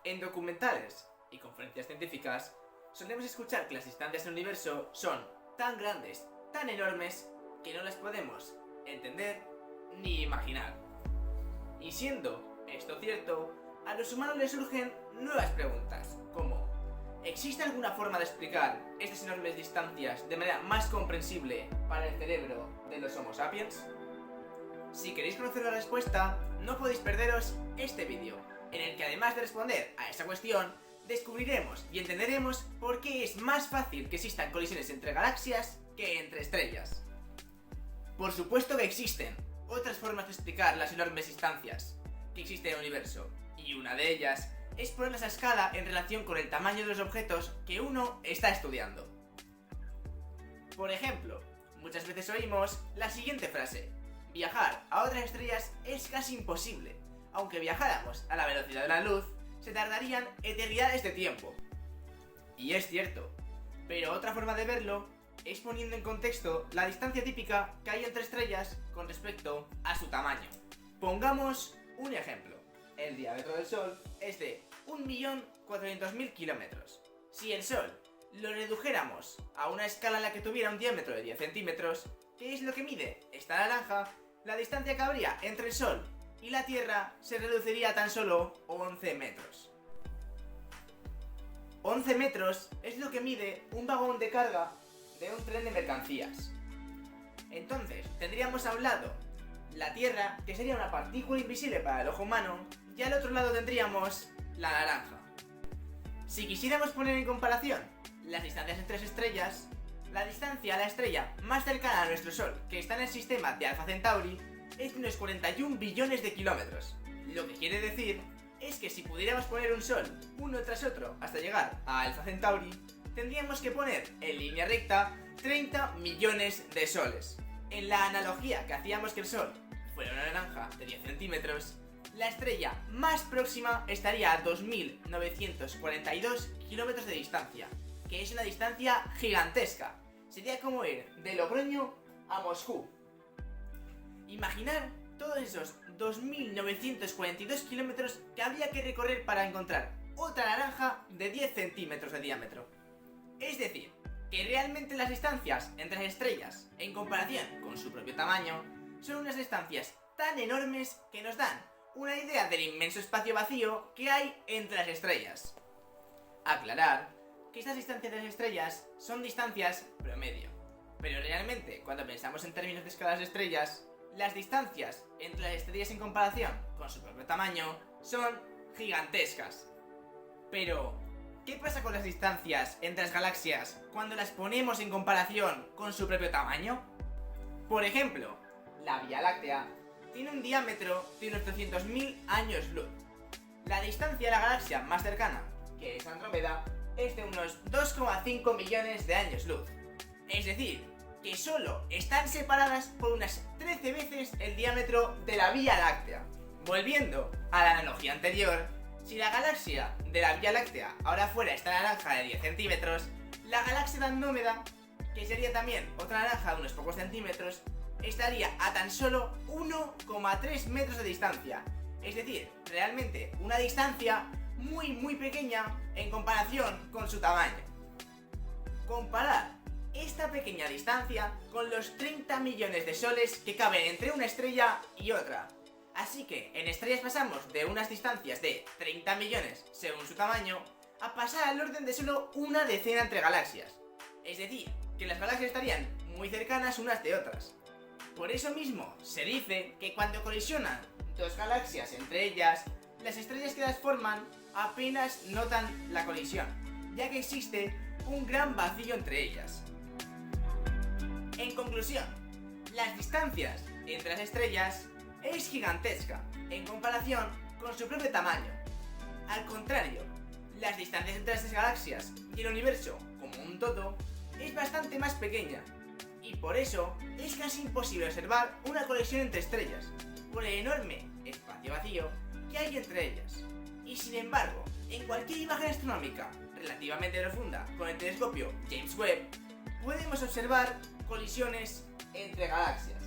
En documentales y conferencias científicas solemos escuchar que las distancias en el universo son tan grandes, tan enormes, que no las podemos entender ni imaginar. Y siendo esto cierto, a los humanos les surgen nuevas preguntas, como ¿existe alguna forma de explicar estas enormes distancias de manera más comprensible para el cerebro de los Homo sapiens? Si queréis conocer la respuesta, no podéis perderos este vídeo, en el que además de responder a esa cuestión, descubriremos y entenderemos por qué es más fácil que existan colisiones entre galaxias que entre estrellas. Por supuesto que existen otras formas de explicar las enormes distancias que existen en el universo, y una de ellas es ponerlas a escala en relación con el tamaño de los objetos que uno está estudiando. Por ejemplo, muchas veces oímos la siguiente frase: viajar a otras estrellas es casi imposible. Aunque viajáramos a la velocidad de la luz, se tardarían eternidades de tiempo. Y es cierto, pero otra forma de verlo es poniendo en contexto la distancia típica que hay entre estrellas con respecto a su tamaño. Pongamos un ejemplo. El diámetro del Sol es de 1.400.000 kilómetros. Si el Sol lo redujéramos a una escala en la que tuviera un diámetro de 10 centímetros, que es lo que mide esta naranja, la distancia que habría entre el Sol y la Tierra se reduciría a tan solo 11 metros. 11 metros es lo que mide un vagón de carga de un tren de mercancías. Entonces, tendríamos a un lado la Tierra, que sería una partícula invisible para el ojo humano, y al otro lado tendríamos la naranja. Si quisiéramos poner en comparación las distancias entre las estrellas, la distancia a la estrella más cercana a nuestro Sol, que está en el sistema de Alpha Centauri, es de unos 41 billones de kilómetros. Lo que quiere decir es que si pudiéramos poner un Sol uno tras otro hasta llegar a Alpha Centauri, tendríamos que poner en línea recta 30 millones de soles. En la analogía que hacíamos que el Sol fuera una naranja de 10 centímetros, la estrella más próxima estaría a 2.942 kilómetros de distancia, que es una distancia gigantesca. Sería como ir de Logroño a Moscú. Imaginar todos esos 2.942 kilómetros que habría que recorrer para encontrar otra naranja de 10 centímetros de diámetro. Es decir, que realmente las distancias entre las estrellas, en comparación con su propio tamaño, son unas distancias tan enormes que nos dan una idea del inmenso espacio vacío que hay entre las estrellas. Aclarar que estas distancias de las estrellas son distancias promedio, pero realmente cuando pensamos en términos de escalas de estrellas, las distancias entre las estrellas en comparación con su propio tamaño son gigantescas. Pero, ¿qué pasa con las distancias entre las galaxias cuando las ponemos en comparación con su propio tamaño? Por ejemplo, la Vía Láctea tiene un diámetro de unos 300.000 años luz. La distancia a la galaxia más cercana, que es Andrómeda, es de unos 2,5 millones de años luz. Es decir, que solo están separadas por unas 13 veces el diámetro de la Vía Láctea. Volviendo a la analogía anterior, si la galaxia de la Vía Láctea ahora fuera esta naranja de 10 centímetros, la galaxia de Andrómeda, que sería también otra naranja de unos pocos centímetros, estaría a tan solo 1,3 metros de distancia. Es decir, realmente una distancia muy pequeña en comparación con su tamaño. Comparar esta pequeña distancia con los 30 millones de soles que caben entre una estrella y otra. Así que en estrellas pasamos de unas distancias de 30 millones según su tamaño a pasar al orden de solo una decena entre galaxias. Es decir, que las galaxias estarían muy cercanas unas de otras. Por eso mismo se dice que cuando colisionan dos galaxias entre ellas, las estrellas que las forman apenas notan la colisión, ya que existe un gran vacío entre ellas. En conclusión, las distancias entre las estrellas es gigantesca en comparación con su propio tamaño. Al contrario, las distancias entre las galaxias y el universo como un todo es bastante más pequeña, y por eso es casi imposible observar una colisión entre estrellas, por el enorme espacio vacío que hay entre ellas. Y sin embargo, en cualquier imagen astronómica relativamente profunda con el telescopio James Webb, podemos observar colisiones entre galaxias.